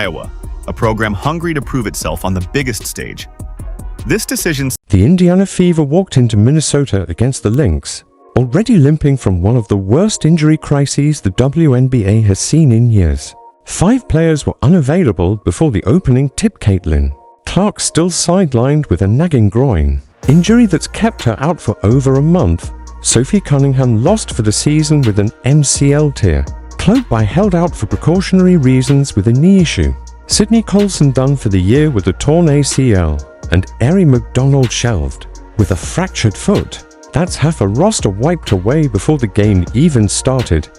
Iowa, a program hungry to prove itself on the biggest stage. This decision... The Indiana Fever walked into Minnesota against the Lynx, already limping from one of the worst injury crises the WNBA has seen in years. 5 players were unavailable before the opening tip. Caitlin Clark still sidelined with a nagging groin injury that's kept her out for over a month. Sophie Cunningham lost for the season with an MCL tear. Chloe By held out for precautionary reasons with a knee issue. Sydney Colson done for the year with a torn ACL. And Erie McDonald shelved with a fractured foot. That's half a roster wiped away before the game even started.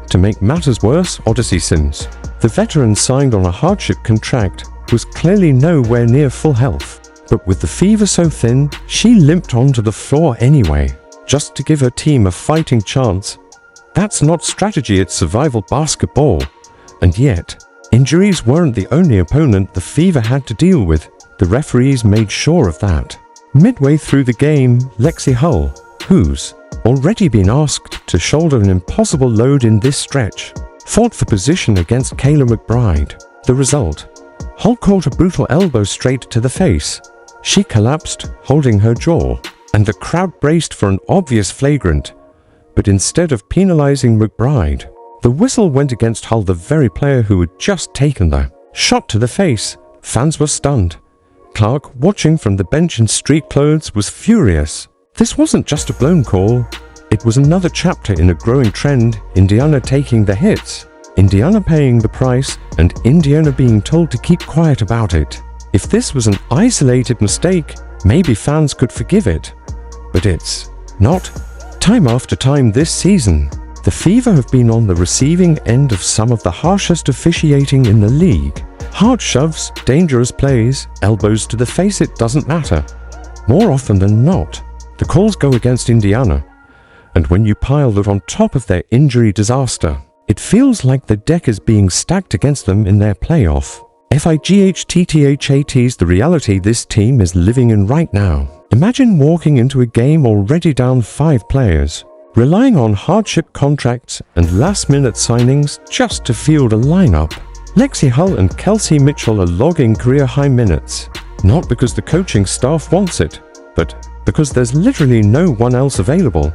To make matters worse, Odyssey Sims, the veteran signed on a hardship contract, was clearly nowhere near full health. But with the Fever so thin, she limped onto the floor anyway, just to give her team a fighting chance. That's not strategy, it's survival basketball. And yet, injuries weren't the only opponent the Fever had to deal with. The referees made sure of that. Midway through the game, Lexie Hull, who's already been asked to shoulder an impossible load in this stretch, fought for position against Kayla McBride. The result? Hull caught a brutal elbow straight to the face. She collapsed, holding her jaw, and the crowd braced for an obvious flagrant. But instead of penalizing McBride, the whistle went against Hull, the very player who had just taken the shot to the face. Fans were stunned. Clark, watching from the bench in street clothes, was furious. This wasn't just a blown call. It was another chapter in a growing trend, Indiana taking the hits, Indiana paying the price, and Indiana being told to keep quiet about it. If this was an isolated mistake, maybe fans could forgive it. But it's not. Time after time this season, the Fever have been on the receiving end of some of the harshest officiating in the league. Hard shoves, dangerous plays, elbows to the face, it doesn't matter. More often than not, the calls go against Indiana. And when you pile that on top of their injury disaster, it feels like the deck is being stacked against them in their playoff. FIGHTTHAT's the reality this team is living in right now. Imagine walking into a game already down 5 players, relying on hardship contracts and last-minute signings just to field a lineup. Lexie Hull and Kelsey Mitchell are logging career-high minutes, not because the coaching staff wants it, but because there's literally no one else available.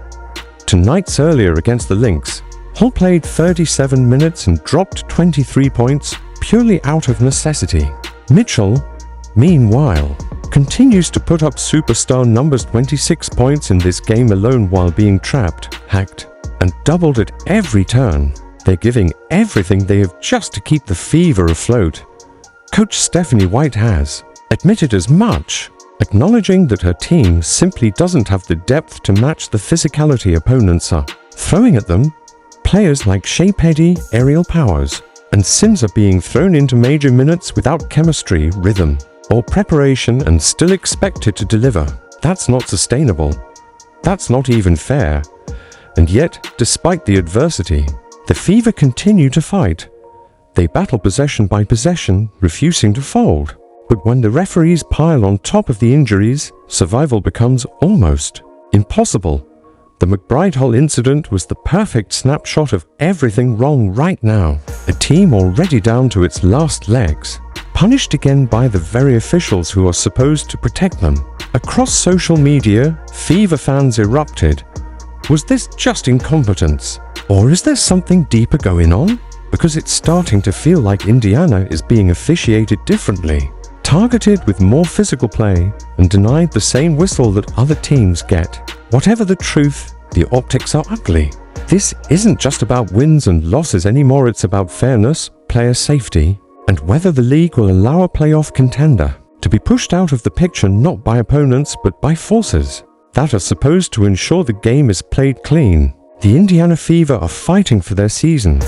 2 nights earlier against the Lynx, Hull played 37 minutes and dropped 23 points purely out of necessity. Mitchell, meanwhile, continues to put up superstar numbers, 26 points in this game alone while being trapped, hacked, and doubled at every turn. They're giving everything they have just to keep the Fever afloat. Coach Stephanie White has admitted as much, acknowledging that her team simply doesn't have the depth to match the physicality opponents are throwing at them. Players like Shey Peddy, aerial powers, and Sims are being thrown into major minutes without chemistry, rhythm, or preparation and still expected to deliver. That's not sustainable. That's not even fair. And yet, despite the adversity, the Fever continue to fight. They battle possession by possession, refusing to fold. But when the referees pile on top of the injuries, survival becomes almost impossible. The McBride-Hull incident was the perfect snapshot of everything wrong right now. A team already down to its last legs, punished again by the very officials who are supposed to protect them. Across social media, Fever fans erupted. Was this just incompetence? Or is there something deeper going on? Because it's starting to feel like Indiana is being officiated differently, targeted with more physical play, and denied the same whistle that other teams get. Whatever the truth, the optics are ugly. This isn't just about wins and losses anymore, it's about fairness, player safety, and whether the league will allow a playoff contender to be pushed out of the picture not by opponents but by forces that are supposed to ensure the game is played clean. The Indiana Fever are fighting for their season,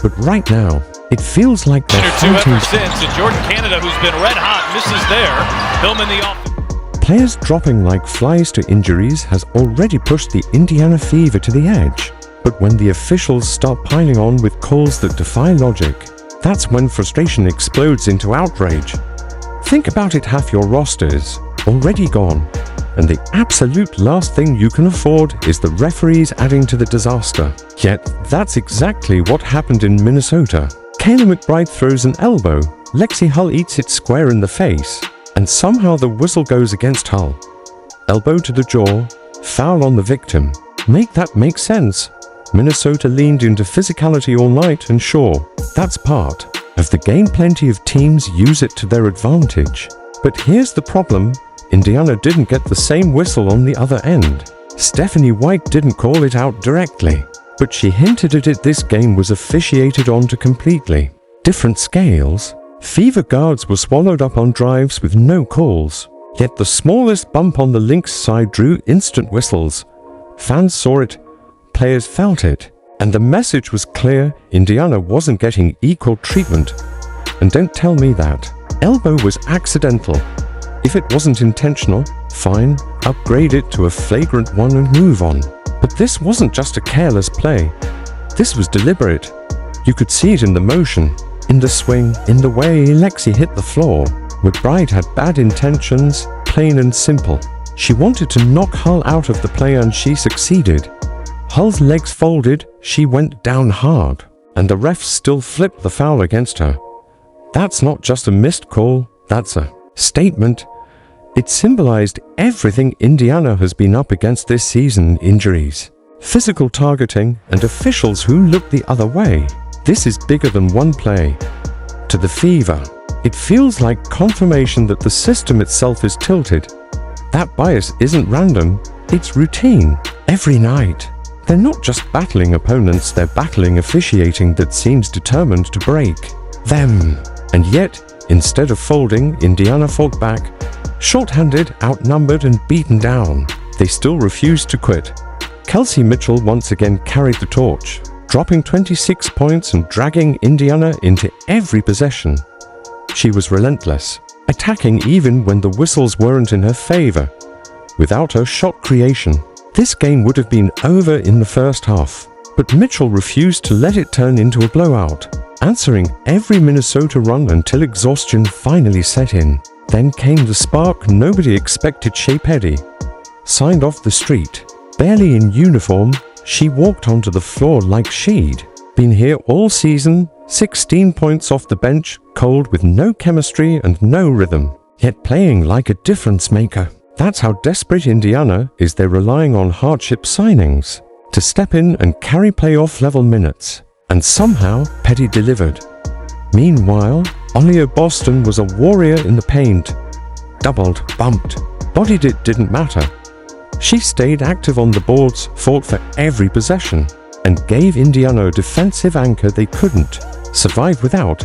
but right now, it feels like they're fighting. And Jordan Canada, who's been red hot, misses there. Hillman the off. Players dropping like flies to injuries has already pushed the Indiana Fever to the edge. But when the officials start piling on with calls that defy logic, that's when frustration explodes into outrage. Think about it, half your roster is already gone, and the absolute last thing you can afford is the referees adding to the disaster. Yet, that's exactly what happened in Minnesota. Kayla McBride throws an elbow, Lexie Hull eats it square in the face, and somehow the whistle goes against Hull. Elbow to the jaw, foul on the victim. Make that make sense. Minnesota leaned into physicality all night, and sure, that's part of the game. Plenty of teams use it to their advantage. But here's the problem. Indiana didn't get the same whistle on the other end. Stephanie White didn't call it out directly, but she hinted at it. This game was officiated onto completely different scales. Fever guards were swallowed up on drives with no calls, yet the smallest bump on the Lynx side drew instant whistles. Fans saw it, players felt it, and the message was clear: Indiana wasn't getting equal treatment. And don't tell me that elbow was accidental. If it wasn't intentional, fine, upgrade it to a flagrant one and move on. But this wasn't just a careless play. This was deliberate. You could see it in the motion, in the swing, in the way Lexie hit the floor. McBride had bad intentions, plain and simple. She wanted to knock Hull out of the play, and she succeeded. Hull's legs folded, she went down hard, and the refs still flipped the foul against her. That's not just a missed call, that's a statement. It symbolized everything Indiana has been up against this season: injuries, physical targeting, and officials who look the other way. This is bigger than one play. To the Fever, it feels like confirmation that the system itself is tilted. That bias isn't random, it's routine. Every night. They're not just battling opponents, they're battling officiating that seems determined to break them. And yet, instead of folding, Indiana fought back. Short-handed, outnumbered, and beaten down, they still refused to quit. Kelsey Mitchell once again carried the torch, dropping 26 points and dragging Indiana into every possession. She was relentless, attacking even when the whistles weren't in her favor. Without her shot creation, this game would have been over in the first half. But Mitchell refused to let it turn into a blowout, answering every Minnesota run until exhaustion finally set in. Then came the spark nobody expected. Shey Peddy signed off the street. Barely in uniform, she walked onto the floor like she'd been here all season. 16 points off the bench, cold, with no chemistry and no rhythm, yet playing like a difference maker. That's how desperate Indiana is. They're relying on hardship signings to step in and carry playoff level minutes. And somehow, Peddy delivered. Meanwhile, Aaliyah Boston was a warrior in the paint. Doubled, bumped, bodied, it didn't matter. She stayed active on the boards, fought for every possession, and gave Indiana a defensive anchor they couldn't survive without.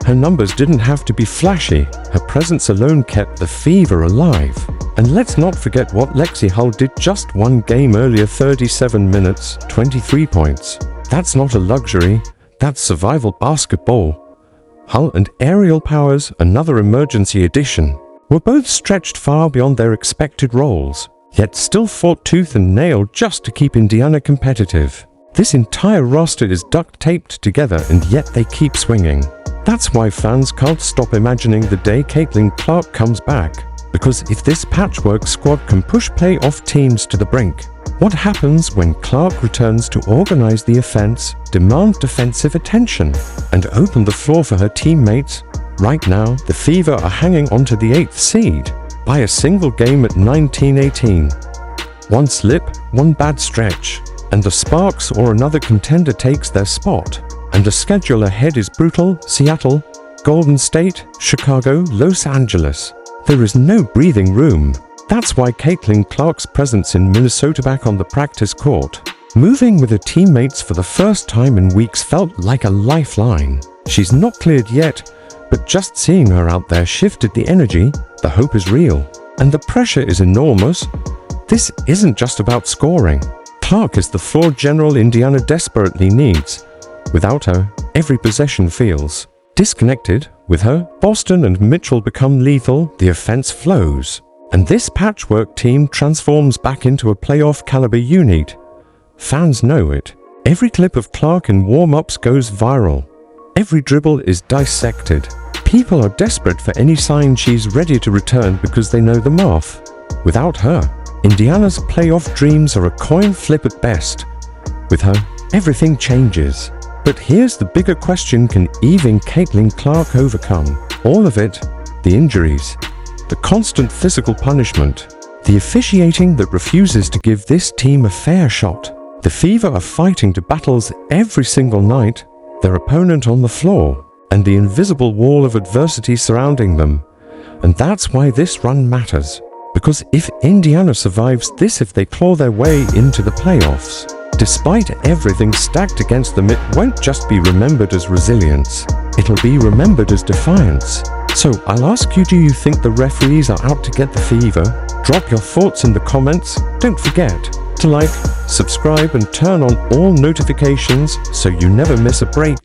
Her numbers didn't have to be flashy. Her presence alone kept the Fever alive. And let's not forget what Lexie Hull did just one game earlier: 37 minutes, 23 points. That's not a luxury, that's survival basketball. Hull and aerial powers, another emergency addition, were both stretched far beyond their expected roles, yet still fought tooth and nail just to keep Indiana competitive. This entire roster is duct-taped together, and yet they keep swinging. That's why fans can't stop imagining the day Caitlin Clark comes back. Because if this patchwork squad can push playoff teams to the brink, what happens when Clark returns to organize the offense, demand defensive attention, and open the floor for her teammates? Right now, the Fever are hanging onto the 8th seed by a single game at 19-18. One slip, one bad stretch, and the Sparks or another contender takes their spot. And the schedule ahead is brutal: Seattle, Golden State, Chicago, Los Angeles. There is no breathing room. That's why Caitlin Clark's presence in Minnesota, back on the practice court, moving with her teammates for the first time in weeks, felt like a lifeline. She's not cleared yet, but just seeing her out there shifted the energy. The hope is real, and the pressure is enormous. This isn't just about scoring. Clark is the floor general Indiana desperately needs. Without her, every possession feels disconnected. With her, Boston and Mitchell become lethal, the offense flows, and this patchwork team transforms back into a playoff caliber unit. Fans know it. Every clip of Clark in warm-ups goes viral. Every dribble is dissected. People are desperate for any sign she's ready to return because they know the math. Without her, Indiana's playoff dreams are a coin flip at best. With her, everything changes. But here's the bigger question: can even Caitlin Clark overcome all of it? The injuries, the constant physical punishment, the officiating that refuses to give this team a fair shot, the fever of fighting to battles every single night, their opponent on the floor, and the invisible wall of adversity surrounding them. And that's why this run matters. Because if Indiana survives this, if they claw their way into the playoffs, despite everything stacked against them, it won't just be remembered as resilience, it'll be remembered as defiance. So I'll ask you, do you think the referees are out to get the fever? Drop your thoughts in the comments. Don't forget to like, subscribe, and turn on all notifications so you never miss a break.